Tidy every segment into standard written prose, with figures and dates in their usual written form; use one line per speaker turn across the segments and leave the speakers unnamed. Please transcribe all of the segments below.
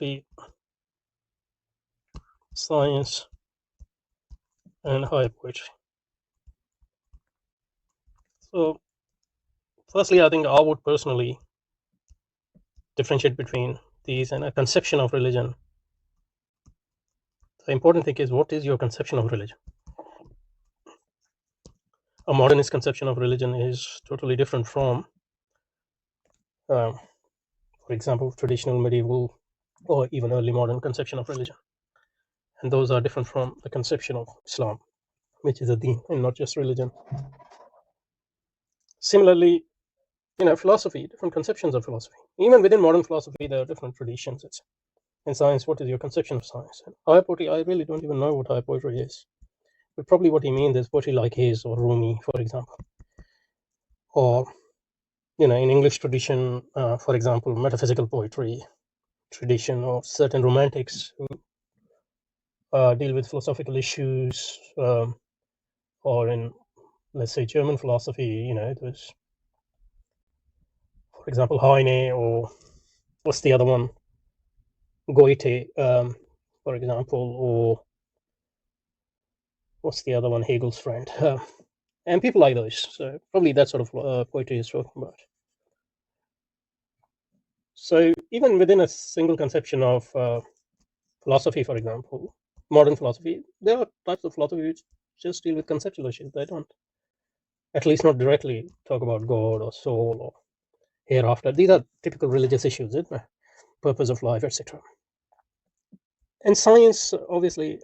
philosophy, science, and higher poetry. So, firstly, I think I would personally differentiate between these and a conception of religion. The important thing is, what is your conception of religion? A modernist conception of religion is totally different from, for example, traditional, medieval, or even early modern conception of religion. And those are different from the conception of Islam, which is a deen and not just religion. Similarly, philosophy, different conceptions of philosophy. Even within modern philosophy, there are different traditions. In science, what is your conception of science? And higher poetry, I really don't even know what higher poetry is. But probably what he means is poetry like his or Rumi, for example. Or, in English tradition, for example, metaphysical poetry tradition, or certain romantics who deal with philosophical issues, or in, let's say, German philosophy, it was, for example, Heine, or what's the other one? Goethe, for example, or what's the other one? Hegel's friend, and people like those. So probably that sort of poetry is talking about. So even within a single conception of philosophy, for example, modern philosophy, there are types of philosophy which just deal with conceptual issues. They don't, at least not directly, talk about God or soul or hereafter. These are typical religious issues, isn't it? Purpose of life, etc. And science, obviously.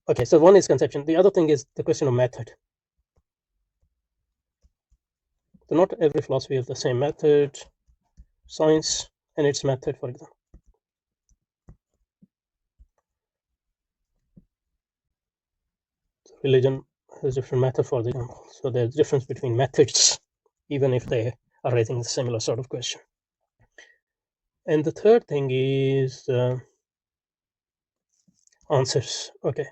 Okay, so one is conception. The other thing is the question of method. So not every philosophy has the same method. Science and its method, for example. Religion has different method, for example. So there's difference between methods, even if they are raising a similar sort of question. And the third thing is answers. Okay.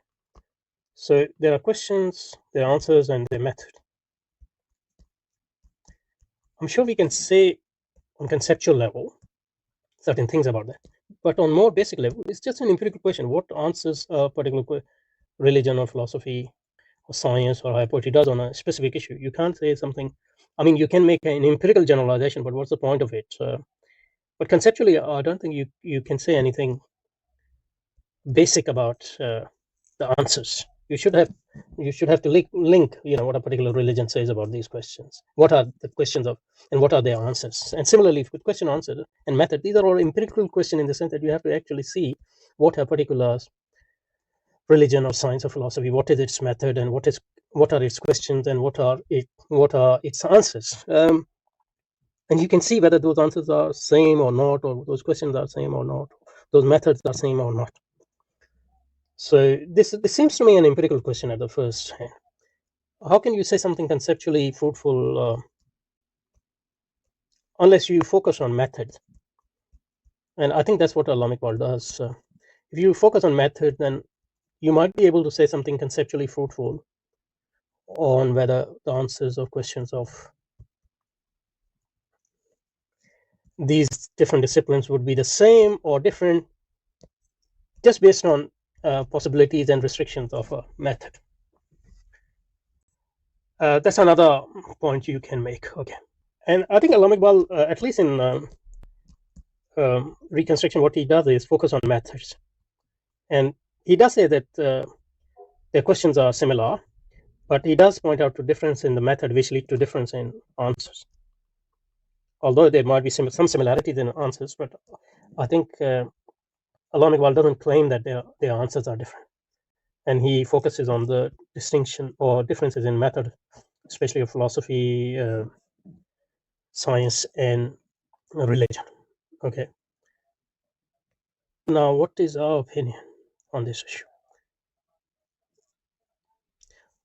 So there are questions, there are answers, and their method. I'm sure we can say on conceptual level certain things about that. But on more basic level, it's just an empirical question. What answers a particular religion or philosophy or science or higher poetry does on a specific issue? You can't say something. I mean, you can make an empirical generalization, but what's the point of it? But conceptually, I don't think you can say anything basic about the answers. You should have to link what a particular religion says about these questions. What are the questions of, and what are their answers? And similarly, with question, answer, and method, these are all empirical questions in the sense that you have to actually see what a particular religion or science or philosophy, what is its method, and what are its questions, and what are its answers. And you can see whether those answers are same or not, or those questions are same or not, those methods are same or not. So this seems to me an empirical question at the first hand. How can you say something conceptually fruitful unless you focus on method? And I think that's what Alam Iqbal does. If you focus on method, then you might be able to say something conceptually fruitful on whether the answers or questions of these different disciplines would be the same or different, just based on possibilities and restrictions of a method. That's another point you can make. Okay. And I think Alam Iqbal, at least in reconstruction, what he does is focus on methods. And he does say that their questions are similar, but he does point out to difference in the method which lead to difference in answers. Although there might be some similarities in answers, but I think Alam Iqbal doesn't claim that their answers are different. And he focuses on the distinction or differences in method, especially of philosophy, science, and religion. Okay. Now, what is our opinion on this issue?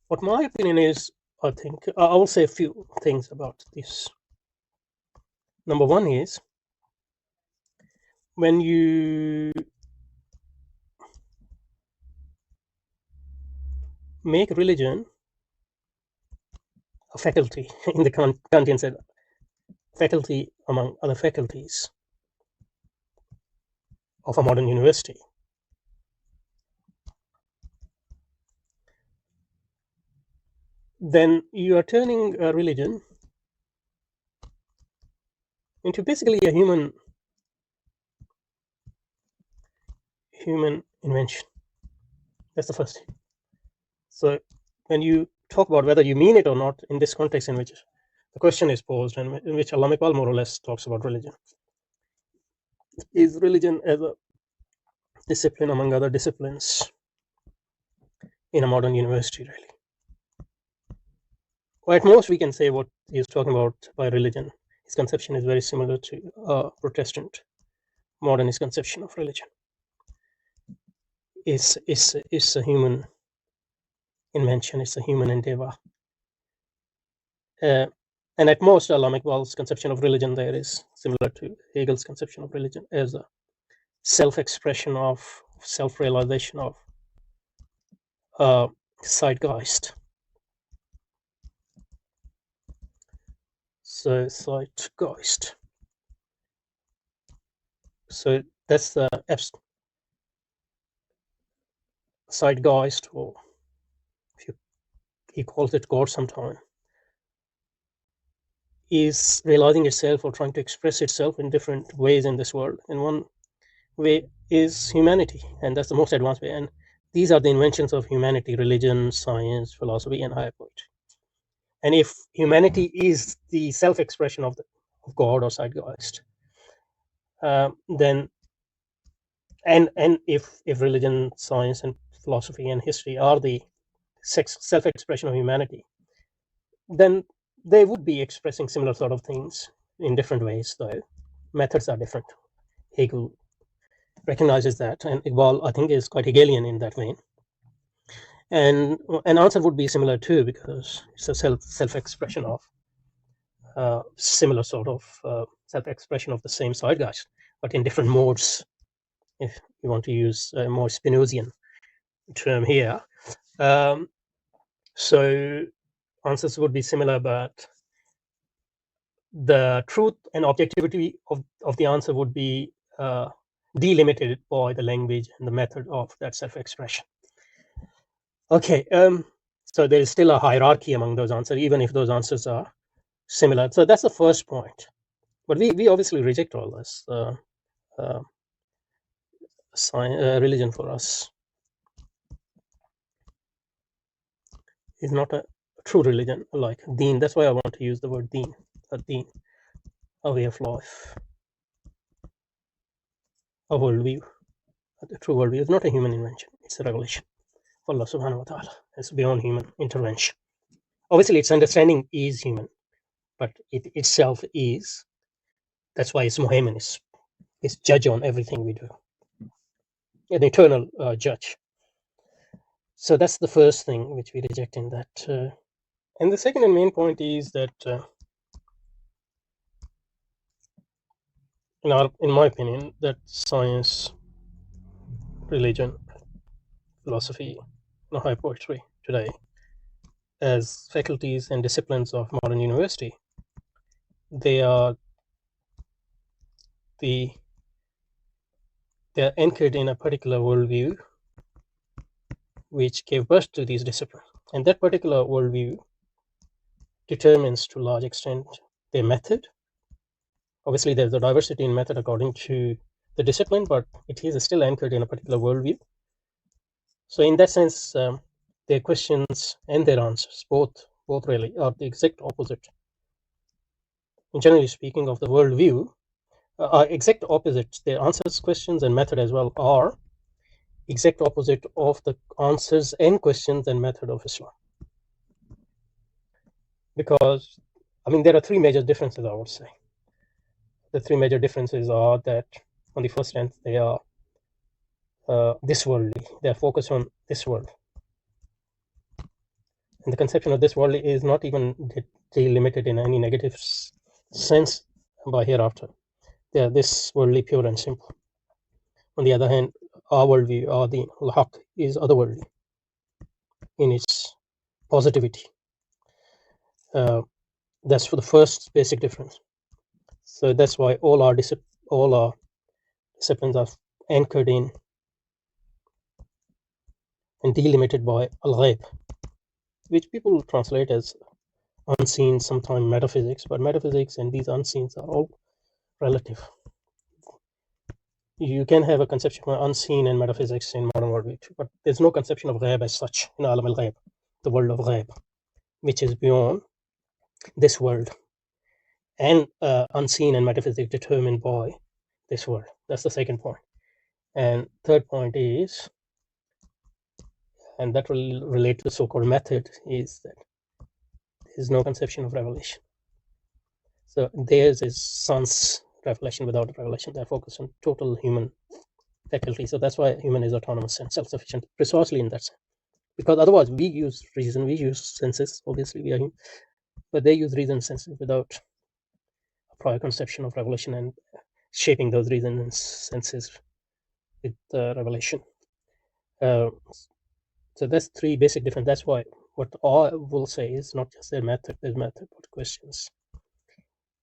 What my opinion is, I think I will say a few things about this. Number one is, when you make religion a faculty in the Kantian said faculty among other faculties, of a modern university, then you are turning a religion into basically a human invention. That's the first thing. So when you talk about whether you mean it or not in this context in which the question is posed, and in which Allama Iqbal more or less talks about religion, is religion as a discipline among other disciplines in a modern university, really? Or at most we can say what he's talking about by religion, his conception is very similar to a Protestant modernist conception of religion. It's a human invention, it's a human endeavor. And at most, Allama Iqbal's conception of religion there is similar to Hegel's conception of religion as a self-expression of, self-realization of zeitgeist. So zeitgeist. So that's the zeitgeist, or he calls it God sometime, is realizing itself or trying to express itself in different ways in this world. And one way is humanity, and that's the most advanced way. And these are the inventions of humanity: religion, science, philosophy, and higher poetry. And if humanity is the self-expression of God or zeitgeist, then and if religion, science, and philosophy and history are the self-expression of humanity, then they would be expressing similar sort of things in different ways, though methods are different. Hegel recognizes that, and Iqbal, I think, is quite Hegelian in that vein. And an answer would be similar too, because it's a self-expression of similar sort of self-expression of the same zeitgeist, but in different modes, if you want to use a more Spinozian term here. So answers would be similar, but the truth and objectivity of the answer would be delimited by the language and the method of that self-expression. Okay, so there is still a hierarchy among those answers, even if those answers are similar. So that's the first point. But we obviously reject all this. Religion for us is not a true religion like deen. That's why I want to use the word deen, a way of life, a worldview. The true worldview is not a human invention, it's a revelation of Allah subhanahu wa ta'ala. It's beyond human intervention. Obviously, its understanding is human, but it itself is. That's why it's Muhammad, it's judge on everything we do, an eternal judge. So that's the first thing which we reject in that. And the second and main point is that, in my opinion, that science, religion, philosophy, and high poetry today, as faculties and disciplines of modern university, they are anchored in a particular worldview which gave birth to these disciplines, and that particular worldview determines to a large extent their method. Obviously, there's a diversity in method according to the discipline, but it is still anchored in a particular worldview. So in that sense, their questions and their answers, both really, are the exact opposite, generally speaking, of the worldview. Are exact opposites. Their answers, questions, and method as well are exact opposite of the answers and questions and method of Islam. Because, there are three major differences, I would say. The three major differences are that, on the first hand, they are this worldly. They are focused on this world. And the conception of this world is not even delimited in any negative sense by hereafter. They are this worldly, pure and simple. On the other hand, our worldview, or the al-haq, is otherworldly in its positivity. That's for the first basic difference. So that's why all our disciplines are anchored in and delimited by al-ghaib, which people translate as unseen, sometimes metaphysics, but metaphysics and these unseens are all relative. You can have a conception of unseen and metaphysics in modern worldview, but there's no conception of ghaib as such in alam al-ghaib, the world of ghaib, which is beyond this world, and unseen and metaphysics determined by this world. That's the second point. And third point is, and that will relate to the so-called method, is that there is no conception of revelation. So theirs is sans revelation, without revelation. They're focused on total human faculty. So that's why human is autonomous and self-sufficient, precisely in that sense. Because otherwise, we use reason, we use senses. Obviously, we are human, but they use reason and senses without a prior conception of revelation and shaping those reasons and senses with revelation. So that's three basic difference. That's why what I will say is not just their method, but questions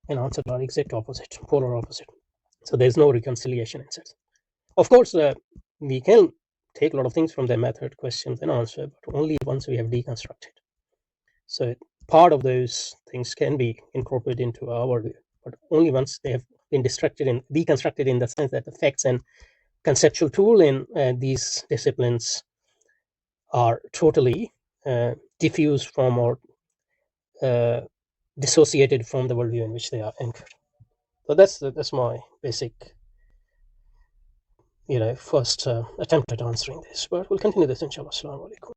and answers are exact opposite, polar opposite. So there's no reconciliation in sense. Of course, we can take a lot of things from their method, questions and answer, but only once we have deconstructed. So part of those things can be incorporated into our view, but only once they have been deconstructed in the sense that the facts and conceptual tool in these disciplines are totally diffused from or dissociated from the worldview in which they are anchored. So that's my basic, first attempt at answering this. But we'll continue this, inshallah. Assalamu alaikum.